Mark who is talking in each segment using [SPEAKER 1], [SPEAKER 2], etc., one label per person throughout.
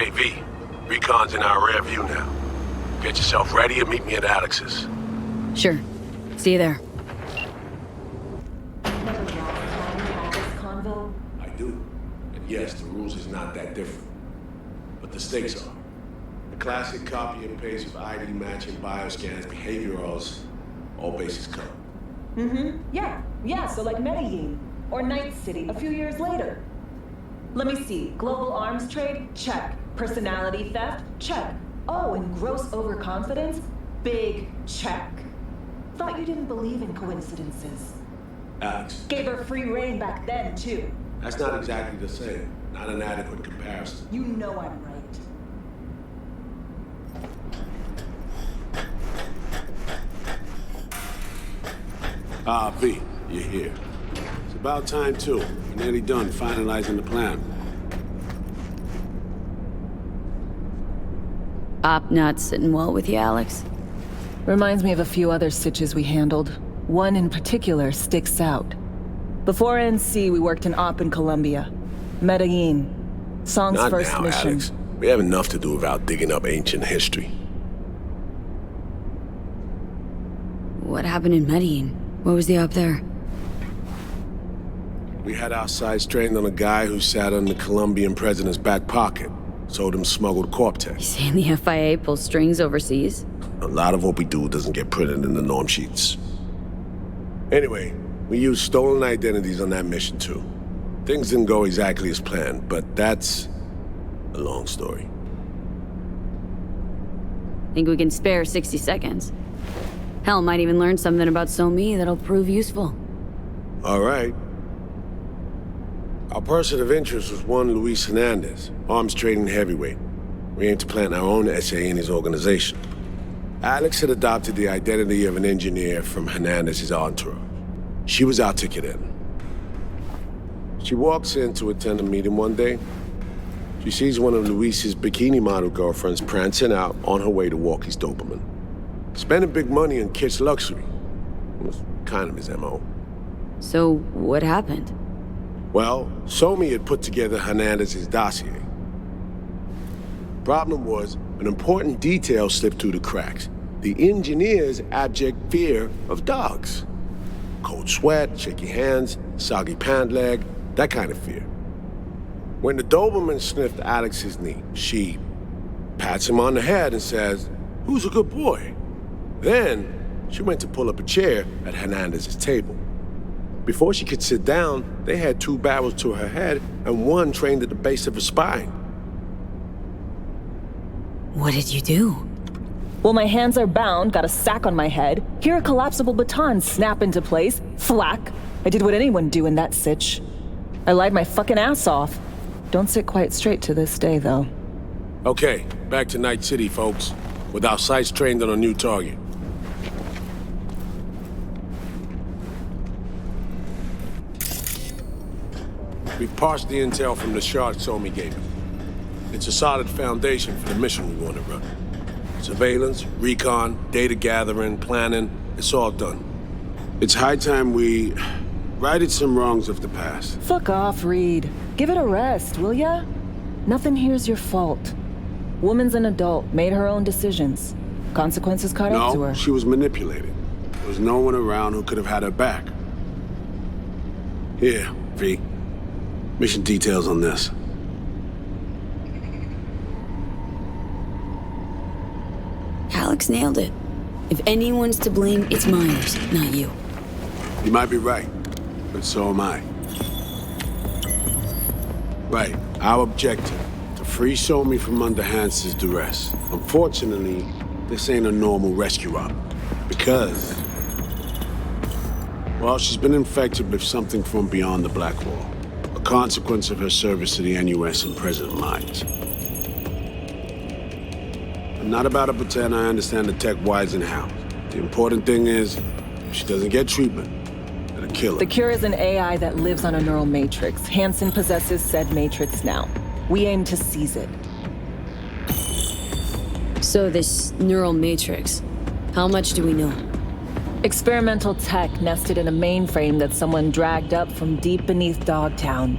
[SPEAKER 1] Hey, V. Recon's in our rear view now. Get yourself ready and meet me at Alex's.
[SPEAKER 2] Sure. See you there.
[SPEAKER 1] I do. And yes, the rules is not that different. But the stakes are. The classic copy and paste of ID matching, bioscans, behaviorals, all bases covered.
[SPEAKER 3] Yeah, so like Medellin. Or Night City a few years later. Let me see. Global arms trade? Check. Personality theft? Check. Oh, and gross overconfidence? Big check. Thought you didn't believe in coincidences.
[SPEAKER 1] Alex.
[SPEAKER 3] Gave her free reign back then, too.
[SPEAKER 1] That's not exactly the same. Not an adequate comparison.
[SPEAKER 3] You know I'm right.
[SPEAKER 1] V, you're here. It's about time, too. We're nearly done finalizing the plan.
[SPEAKER 2] Op not sitting well with you, Alex?
[SPEAKER 3] Reminds me of a few other stitches we handled. One in particular sticks out. Before NC, we worked in Op in Colombia. Medellin. Song's
[SPEAKER 1] Not
[SPEAKER 3] first
[SPEAKER 1] now,
[SPEAKER 3] mission.
[SPEAKER 1] Alex. We have enough to do without digging up ancient history.
[SPEAKER 2] What happened in Medellin? What was the op there?
[SPEAKER 1] We had our sights trained on a guy who sat on the Colombian president's back pocket. Sold him smuggled Corp-Tech.
[SPEAKER 2] You saying the FIA pulls strings overseas?
[SPEAKER 1] A lot of what we do doesn't get printed in the norm sheets. Anyway, we used stolen identities on that mission too. Things didn't go exactly as planned, but that's a long story.
[SPEAKER 2] Think we can spare 60 seconds? Hell, might even learn something about So-Me that'll prove useful.
[SPEAKER 1] All right. Our person of interest was one Luis Hernandez, arms trading heavyweight. We aim to plant our own SA in his organization. Alex had adopted the identity of an engineer from Hernandez's entourage. She was our ticket in. She walks in to attend a meeting one day. She sees one of Luis's bikini model girlfriends prancing out on her way to walk his Doberman. Spending big money on kitsch luxury. It was kind of his MO.
[SPEAKER 2] So, what happened?
[SPEAKER 1] Well, So-Me had put together Hernandez's dossier. Problem was, an important detail slipped through the cracks. The engineer's abject fear of dogs. Cold sweat, shaky hands, soggy pant leg, that kind of fear. When the Doberman sniffed Alex's knee, she pats him on the head and says, "Who's a good boy?" Then, she went to pull up a chair at Hernandez's table. Before she could sit down, they had two barrels to her head and one trained at the base of her spine.
[SPEAKER 2] What did you do?
[SPEAKER 3] Well, my hands are bound, got a sack on my head. Here a collapsible baton snap into place. Thwack. I did what anyone do in that sitch. I lied my fucking ass off. Don't sit quite straight to this day, though.
[SPEAKER 1] Okay, back to Night City, folks. With our sights trained on a new target. We've parsed the intel from the shard So-Me gave us. It's a solid foundation for the mission we want to run. Surveillance, recon, data gathering, planning, it's all done. It's high time we righted some wrongs of the past.
[SPEAKER 3] Fuck off, Reed. Give it a rest, will ya? Nothing here's your fault. Woman's an adult, made her own decisions. Consequences caught up to her.
[SPEAKER 1] No, she was manipulated. There was no one around who could have had her back. Here, V. Mission details on this.
[SPEAKER 2] Alex nailed it. If anyone's to blame, it's Myers, not you.
[SPEAKER 1] You might be right, but so am I. Right, our objective, to free So-Me from under Hans's duress. Unfortunately, this ain't a normal rescue op. Because, well, she's been infected with something from beyond the Black Wall. A consequence of her service to the NUS and President Myers. I'm not about to pretend I understand the tech whys and hows. The important thing is, if she doesn't get treatment, it'll kill her.
[SPEAKER 3] The cure is an AI that lives on a neural matrix. Hansen possesses said matrix now. We aim to seize it.
[SPEAKER 2] So this neural matrix, how much do we know?
[SPEAKER 3] Experimental tech nested in a mainframe that someone dragged up from deep beneath Dogtown.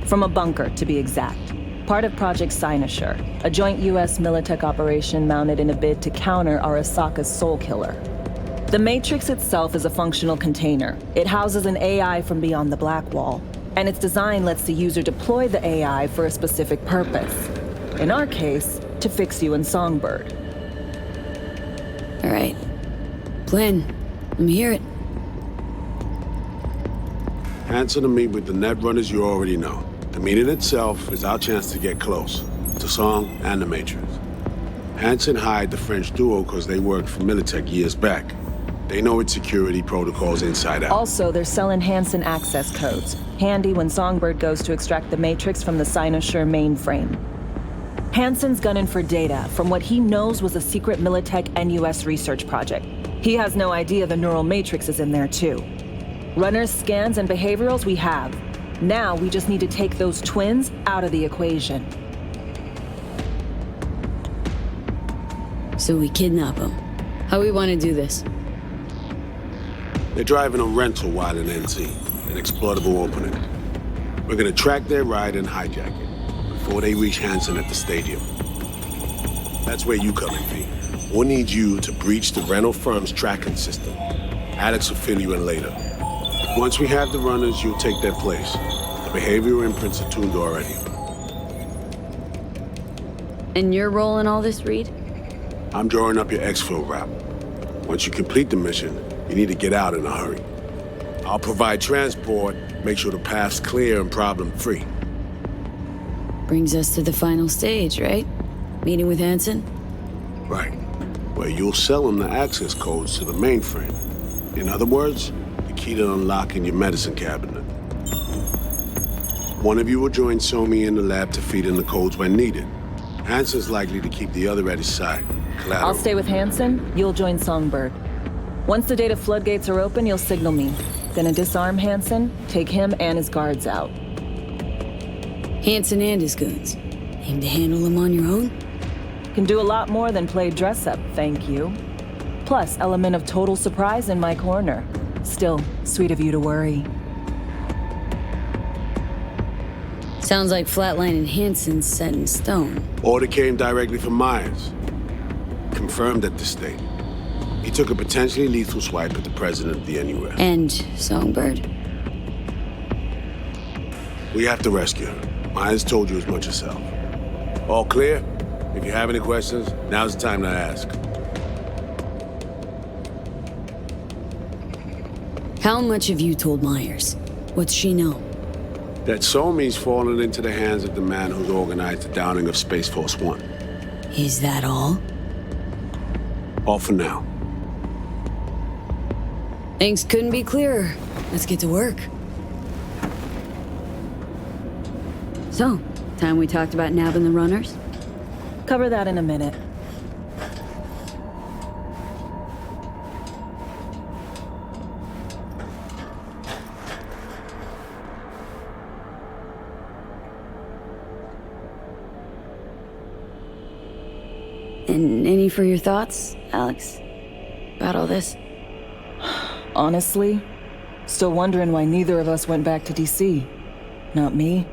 [SPEAKER 3] From a bunker, to be exact. Part of Project Cynosure, a joint US Militech operation mounted in a bid to counter Arasaka's Soul Killer. The Matrix itself is a functional container. It houses an AI from beyond the Black Wall, and its design lets the user deploy the AI for a specific purpose. In our case, to fix you and Songbird.
[SPEAKER 2] All right. Plan. Let me hear it.
[SPEAKER 1] Hanson to meet with the Netrunners you already know. The meeting itself is our chance to get close to Song and the Matrix. Hanson hired the French duo because they worked for Militech years back. They know its security protocols inside out.
[SPEAKER 3] Also, they're selling Hanson access codes, handy when Songbird goes to extract the Matrix from the Cynosure mainframe. Hanson's gunning for data from what he knows was a secret Militech and US research project. He has no idea the neural matrix is in there too. Runners, scans, and behaviorals we have. Now we just need to take those twins out of the equation.
[SPEAKER 2] So we kidnap them. How we want to do this?
[SPEAKER 1] They're driving a rental while in NZ, an exploitable opening. We're gonna track their ride and hijack it before they reach Hanson at the stadium. That's where you come in, V. We'll need you to breach the rental firm's tracking system. Alex will fill you in later. Once we have the runners, you'll take their place. The behavioral imprints are tuned already.
[SPEAKER 2] And your role in all this, Reed?
[SPEAKER 1] I'm drawing up your exfil route. Once you complete the mission, you need to get out in a hurry. I'll provide transport, make sure the path's clear and problem-free.
[SPEAKER 2] Brings us to the final stage, right? Meeting with Hanson?
[SPEAKER 1] Right. Where you'll sell him the access codes to the mainframe. In other words, the key to unlocking your medicine cabinet. One of you will join Somi in the lab to feed in the codes when needed. Hanson's likely to keep the other at his side. Collateral.
[SPEAKER 3] I'll stay with Hanson, you'll join Songbird. Once the data floodgates are open, you'll signal me. Gonna disarm Hanson, take him and his guards out.
[SPEAKER 2] Hanson and his goons. Aim to handle them on your own?
[SPEAKER 3] Can do a lot more than play dress-up, thank you. Plus, element of total surprise in my corner. Still, sweet of you to worry.
[SPEAKER 2] Sounds like Flatline and Hanson's set in stone.
[SPEAKER 1] Order came directly from Myers. Confirmed at the state. He took a potentially lethal swipe at the president of the NUS.
[SPEAKER 2] And Songbird.
[SPEAKER 1] We have to rescue her. Myers told you as much herself. All clear? If you have any questions, now's the time to ask.
[SPEAKER 2] How much have you told Myers? What's she know?
[SPEAKER 1] That Somi's fallen into the hands of the man who's organized the downing of Space Force One.
[SPEAKER 2] Is that all?
[SPEAKER 1] All for now.
[SPEAKER 2] Things couldn't be clearer. Let's get to work. So, time we talked about nabbing the runners?
[SPEAKER 3] Cover that in a minute.
[SPEAKER 2] And any for your thoughts, Alex? About all this?
[SPEAKER 3] Honestly, still wondering why neither of us went back to DC. Not me,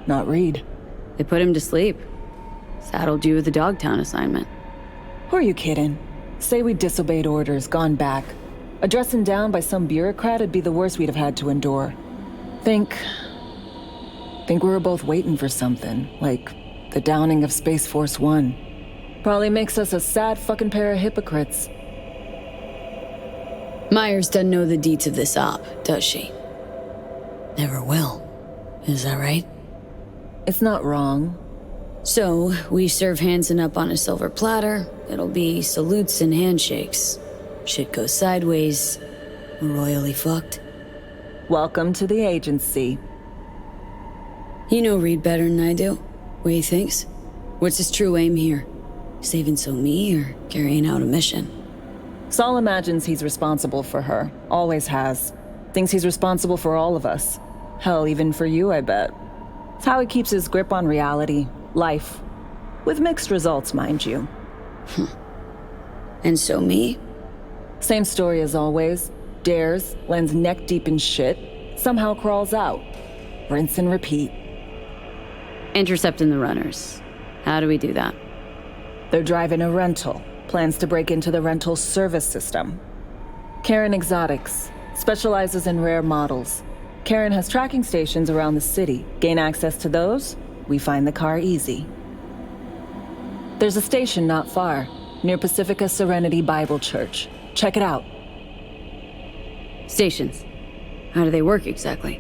[SPEAKER 3] not Reed.
[SPEAKER 2] They put him to sleep. Saddled you with the Dogtown assignment.
[SPEAKER 3] Who are you kidding? Say we disobeyed orders, gone back. A dressing down by some bureaucrat would be the worst we'd have had to endure. Think we were both waiting for something, like the downing of Space Force One. Probably makes us a sad fucking pair of hypocrites.
[SPEAKER 2] Myers doesn't know the deets of this op, does she? Never will. Is that right?
[SPEAKER 3] It's not wrong.
[SPEAKER 2] So, we serve Hanson up on a silver platter. It'll be salutes and handshakes. Shit goes sideways. We're royally fucked.
[SPEAKER 3] Welcome to the agency.
[SPEAKER 2] You know Reed better than I do. What he thinks? What's his true aim here? Saving Somi or carrying out a mission?
[SPEAKER 3] Saul imagines he's responsible for her. Always has. Thinks he's responsible for all of us. Hell, even for you, I bet. It's how he keeps his grip on reality. Life. With mixed results, mind you.
[SPEAKER 2] And Somi?
[SPEAKER 3] Same story as always. Dares, lands neck deep in shit, somehow crawls out. Rinse and repeat.
[SPEAKER 2] Intercepting the runners. How do we do that?
[SPEAKER 3] They're driving a rental. Plans to break into the rental service system. Karen Exotics specializes in rare models. Karen has tracking stations around the city. Gain access to those, we find the car easy. There's a station not far, near Pacifica Serenity Bible Church. Check it out.
[SPEAKER 2] Stations. How do they work exactly?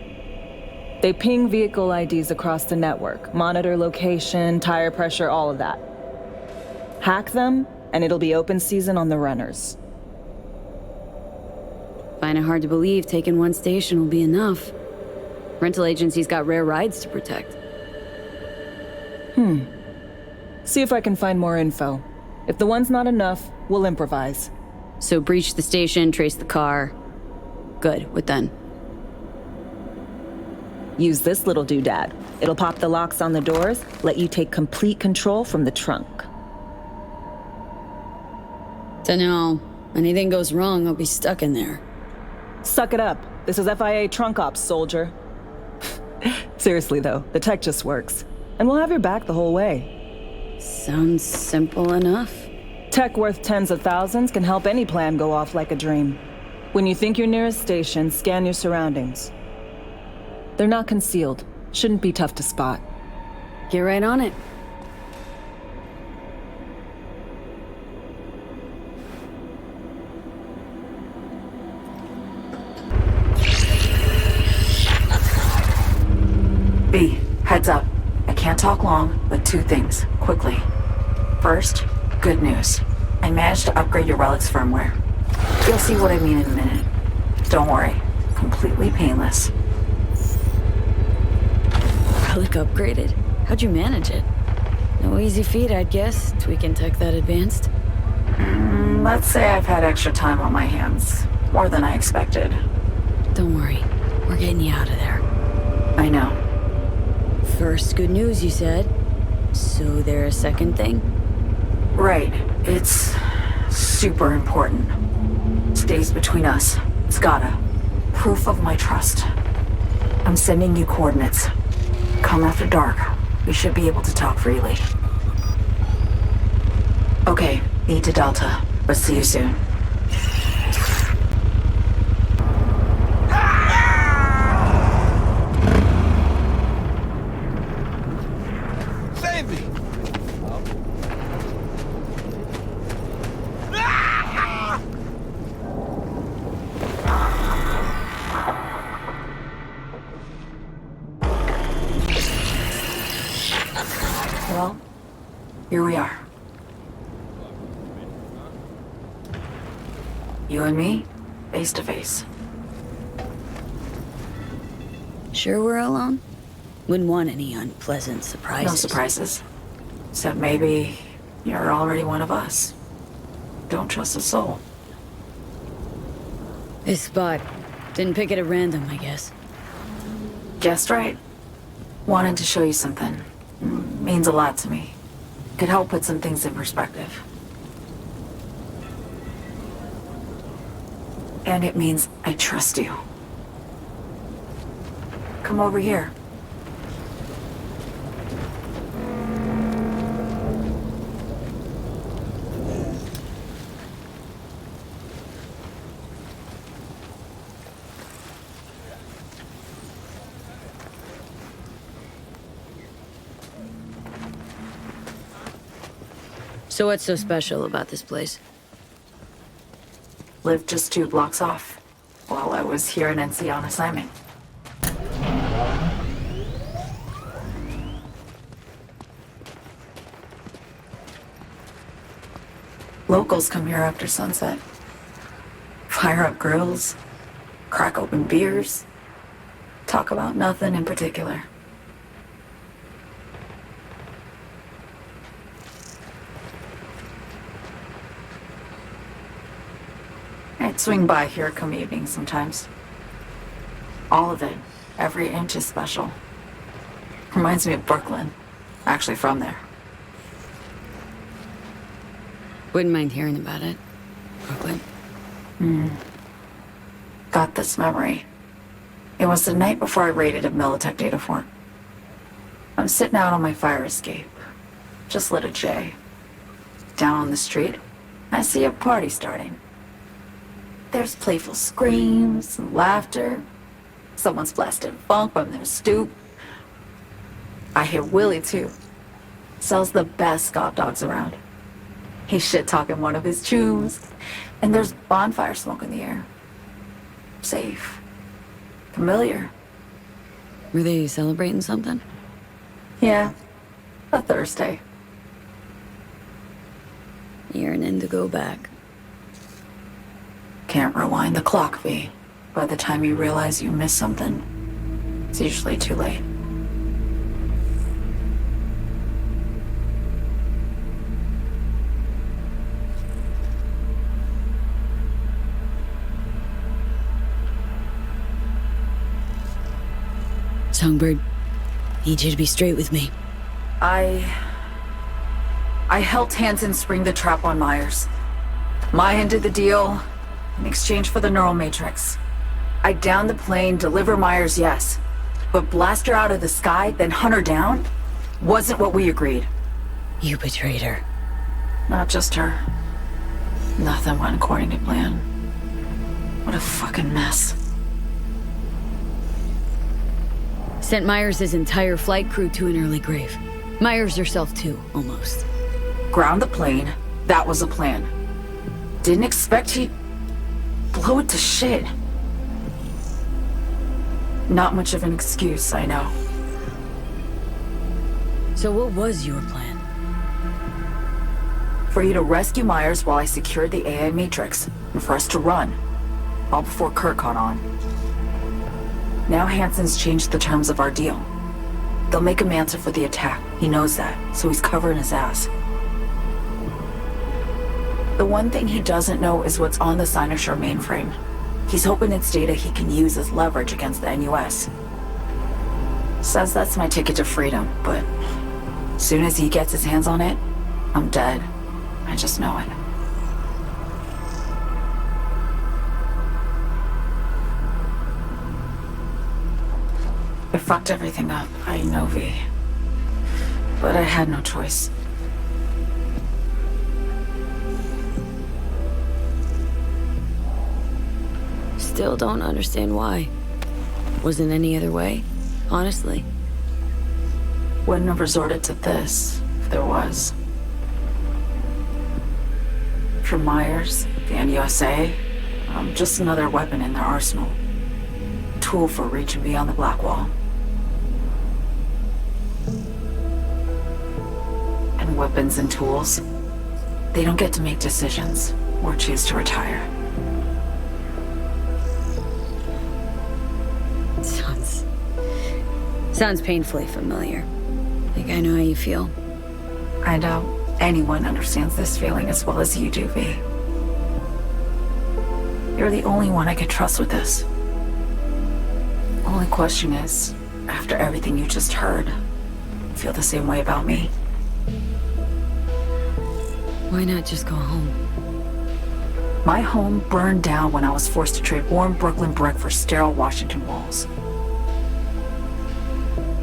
[SPEAKER 3] They ping vehicle IDs across the network, monitor location, tire pressure, all of that. Hack them, and it'll be open season on the runners.
[SPEAKER 2] Find it hard to believe taking one station will be enough. Rental agencies got rare rides to protect.
[SPEAKER 3] See if I can find more info. If the one's not enough, we'll improvise.
[SPEAKER 2] So breach the station, trace the car. Good, what then?
[SPEAKER 3] Use this little doodad. It'll pop the locks on the doors, let you take complete control from the trunk.
[SPEAKER 2] So now, anything goes wrong, I'll be stuck in there.
[SPEAKER 3] Suck it up. This is FIA trunk ops, soldier. Seriously though, the tech just works. And we'll have your back the whole way.
[SPEAKER 2] Sounds simple enough.
[SPEAKER 3] Tech worth tens of thousands can help any plan go off like a dream. When you think your nearest station, scan your surroundings. They're not concealed. Shouldn't be tough to spot.
[SPEAKER 2] Get right on it.
[SPEAKER 4] B, heads up. I can't talk long, but two things, quickly. First, good news. I managed to upgrade your relic's firmware. You'll see what I mean in a minute. Don't worry, completely painless.
[SPEAKER 2] Relic upgraded. How'd you manage it? No easy feat, I'd guess, tweaking tech that advanced.
[SPEAKER 4] Let's say I've had extra time on my hands. More than I expected.
[SPEAKER 2] Don't worry, we're getting you out of there.
[SPEAKER 4] I know.
[SPEAKER 2] First good news, you said. So there a second thing?
[SPEAKER 4] Right. It's super important. Stays between us. It's gotta. Proof of my trust. I'm sending you coordinates. Come after dark. We should be able to talk freely. Okay, E to Delta. Let's see you soon.
[SPEAKER 5] Save me!
[SPEAKER 4] Well, here we are. You and me, face to face.
[SPEAKER 2] Sure we're alone? Wouldn't want any unpleasant surprises.
[SPEAKER 4] No surprises. Except maybe you're already one of us. Don't trust a soul.
[SPEAKER 2] This spot. Didn't pick it at random, I guess.
[SPEAKER 4] Guessed right. Wanted to show you something. Means a lot to me. Could help put some things in perspective. And it means I trust you. Come over here.
[SPEAKER 2] So what's so special about this place?
[SPEAKER 4] Lived just 2 blocks off while I was here in NC on assignment. Locals come here after sunset. Fire up grills, crack open beers, talk about nothing in particular. I'd swing by here come evening sometimes. All of it, every inch is special. Reminds me of Brooklyn. Actually from there.
[SPEAKER 2] Wouldn't mind hearing about it. Brooklyn.
[SPEAKER 4] Got this memory. It was the night before I raided a Militech data fort. I'm sitting out on my fire escape. Just lit a J. Down on the street, I see a party starting. There's playful screams and laughter. Someone's blasting funk from their stoop. I hear Willie, too. Sells the best Scott dogs around. He's shit-talking one of his chews. And there's bonfire smoke in the air. Safe. Familiar.
[SPEAKER 2] Were they celebrating something?
[SPEAKER 4] Yeah. A Thursday.
[SPEAKER 2] You're an indigo back.
[SPEAKER 4] Can't rewind the clock, V. By the time you realize you missed something, it's usually too late.
[SPEAKER 2] Songbird, need you to be straight with me.
[SPEAKER 4] I helped Hansen spring the trap on Myers. Maya did the deal in exchange for the neural matrix. I downed the plane, deliver Myers, yes. But blast her out of the sky, then hunt her down? Wasn't what we agreed.
[SPEAKER 2] You betrayed her.
[SPEAKER 4] Not just her. Nothing went according to plan. What a fucking mess.
[SPEAKER 2] Sent Myers' entire flight crew to an early grave. Myers herself too, almost.
[SPEAKER 4] Ground the plane, that was the plan. Didn't expect he'd blow it to shit. Not much of an excuse, I know.
[SPEAKER 2] So what was your plan?
[SPEAKER 4] For you to rescue Myers while I secured the AI Matrix, and for us to run. All before Kurt caught on. Now Hansen's changed the terms of our deal. They'll make him answer for the attack. He knows that, so he's covering his ass. The one thing he doesn't know is what's on the Cynosure mainframe. He's hoping it's data he can use as leverage against the NUS. Says that's my ticket to freedom, but as soon as he gets his hands on it, I'm dead. I just know it. I fucked everything up, I know, V. But I had no choice.
[SPEAKER 2] Still don't understand why. Wasn't any other way, honestly.
[SPEAKER 4] Wouldn't have resorted to this, if there was. For Myers, the NUSA, I'm just another weapon in their arsenal. Tool for reaching beyond the Black Wall. And weapons and tools, they don't get to make decisions or choose to retire.
[SPEAKER 2] Sounds painfully familiar. Like I know how you feel.
[SPEAKER 4] I doubt anyone understands this feeling as well as you do, V. You're the only one I could trust with this. Only question is, after everything you just heard, feel the same way about me?
[SPEAKER 2] Why not just go home?
[SPEAKER 4] My home burned down when I was forced to trade warm Brooklyn brick for sterile Washington walls.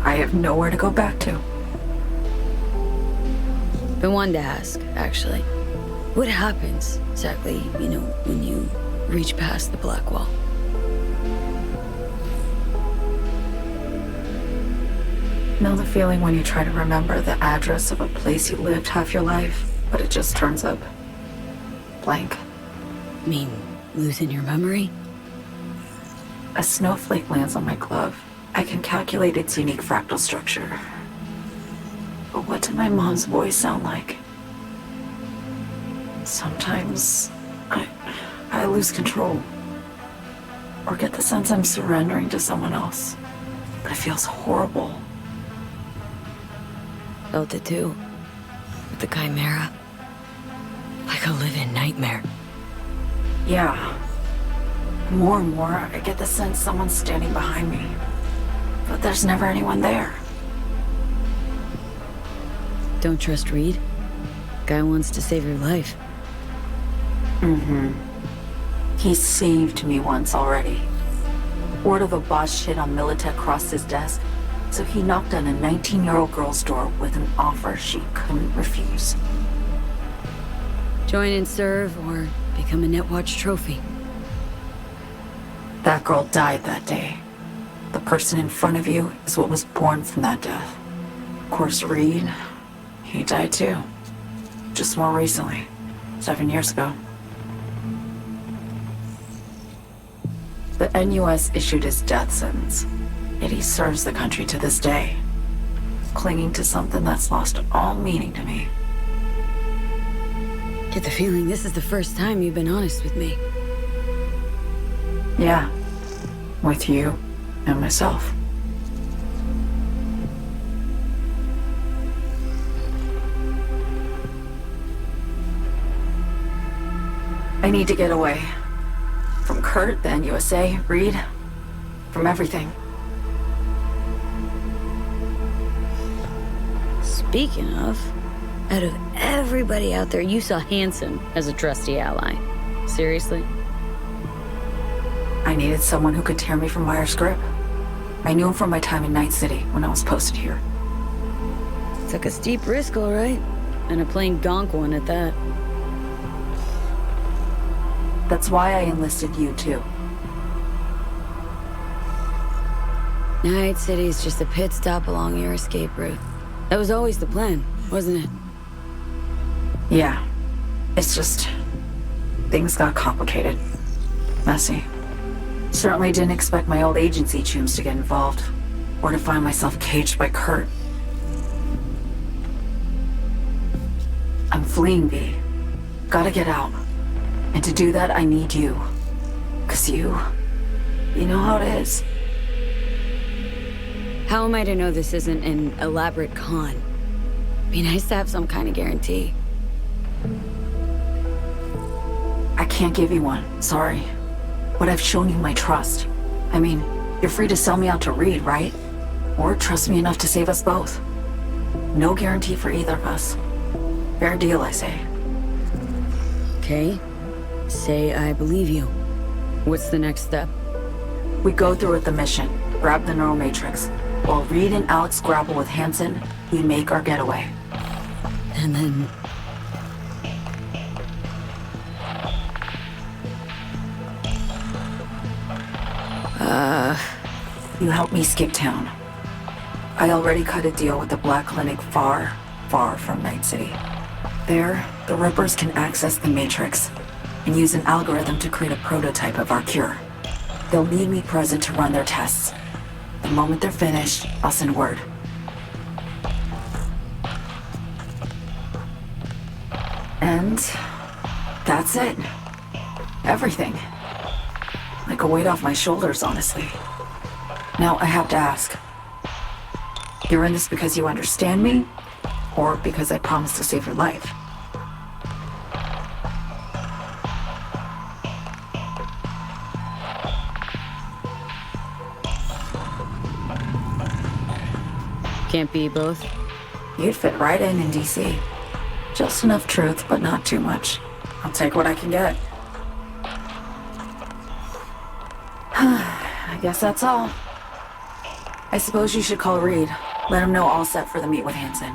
[SPEAKER 4] I have nowhere to go back to.
[SPEAKER 2] Been wanting to ask, actually. What happens, exactly, when you reach past the Black Wall?
[SPEAKER 4] Know the feeling when you try to remember the address of a place you lived half your life, but it just turns up blank?
[SPEAKER 2] Mean, losing your memory?
[SPEAKER 4] A snowflake lands on my glove. I can calculate its unique fractal structure. But what did my mom's voice sound like? Sometimes I lose control. Or get the sense I'm surrendering to someone else. But it feels horrible.
[SPEAKER 2] Felt it too. With the Chimera. Like a living nightmare.
[SPEAKER 4] Yeah. More and more, I get the sense someone's standing behind me. But there's never anyone there.
[SPEAKER 2] Don't trust Reed? Guy wants to save your life.
[SPEAKER 4] Mm-hmm. He saved me once already. Word of a boss shit on Militech crossed his desk. So he knocked on a 19-year-old girl's door with an offer she couldn't refuse.
[SPEAKER 2] Join and serve, or become a Netwatch trophy.
[SPEAKER 4] That girl died that day. The person in front of you is what was born from that death. Of course, Reed, he died too. Just more recently. 7 years ago. The NUS issued his death sentence, yet he serves the country to this day, clinging to something that's lost all meaning to me.
[SPEAKER 2] Get the feeling this is the first time you've been honest with me.
[SPEAKER 4] Yeah, with you and myself. I need to get away. From Kurt, the NUSA, Reed, from everything.
[SPEAKER 2] Speaking of, out of everybody out there, you saw Hansen as a trusty ally. Seriously?
[SPEAKER 4] I needed someone who could tear me from Myers' grip. I knew him from my time in Night City when I was posted here.
[SPEAKER 2] Took a steep risk, all right. And a plain gonk one at that.
[SPEAKER 4] That's why I enlisted you, too.
[SPEAKER 2] Night City's just a pit stop along your escape route. That was always the plan, wasn't it?
[SPEAKER 4] Yeah. It's just... things got complicated. Messy. Certainly didn't expect my old agency chooms to get involved. Or to find myself caged by Kurt. I'm fleeing, V. Gotta get out. And to do that, I need you. 'Cause you know how it is.
[SPEAKER 2] How am I to know this isn't an elaborate con? Be nice to have some kind of guarantee.
[SPEAKER 4] I can't give you one, sorry. But I've shown you my trust. I mean, you're free to sell me out to Reed, right? Or trust me enough to save us both. No guarantee for either of us. Fair deal, I say.
[SPEAKER 2] Okay. Say I believe you. What's the next step?
[SPEAKER 4] We go through with the mission, grab the neural matrix. While Reed and Alex grapple with Hansen, we make our getaway.
[SPEAKER 2] And then...
[SPEAKER 4] You help me skip town. I already cut a deal with the Black Clinic far, far from Night City. There, the Rippers can access the Matrix and use an algorithm to create a prototype of our cure. They'll need me present to run their tests. The moment they're finished, I'll send word. And that's it. Everything. Like a weight off my shoulders, honestly. Now I have to ask. You're in this because you understand me? Or because I promised to save your life?
[SPEAKER 2] Can't be both.
[SPEAKER 4] You'd fit right in DC. Just enough truth, but not too much. I'll take what I can get. I guess that's all. I suppose you should call Reed. Let him know all set for the meet with Hansen.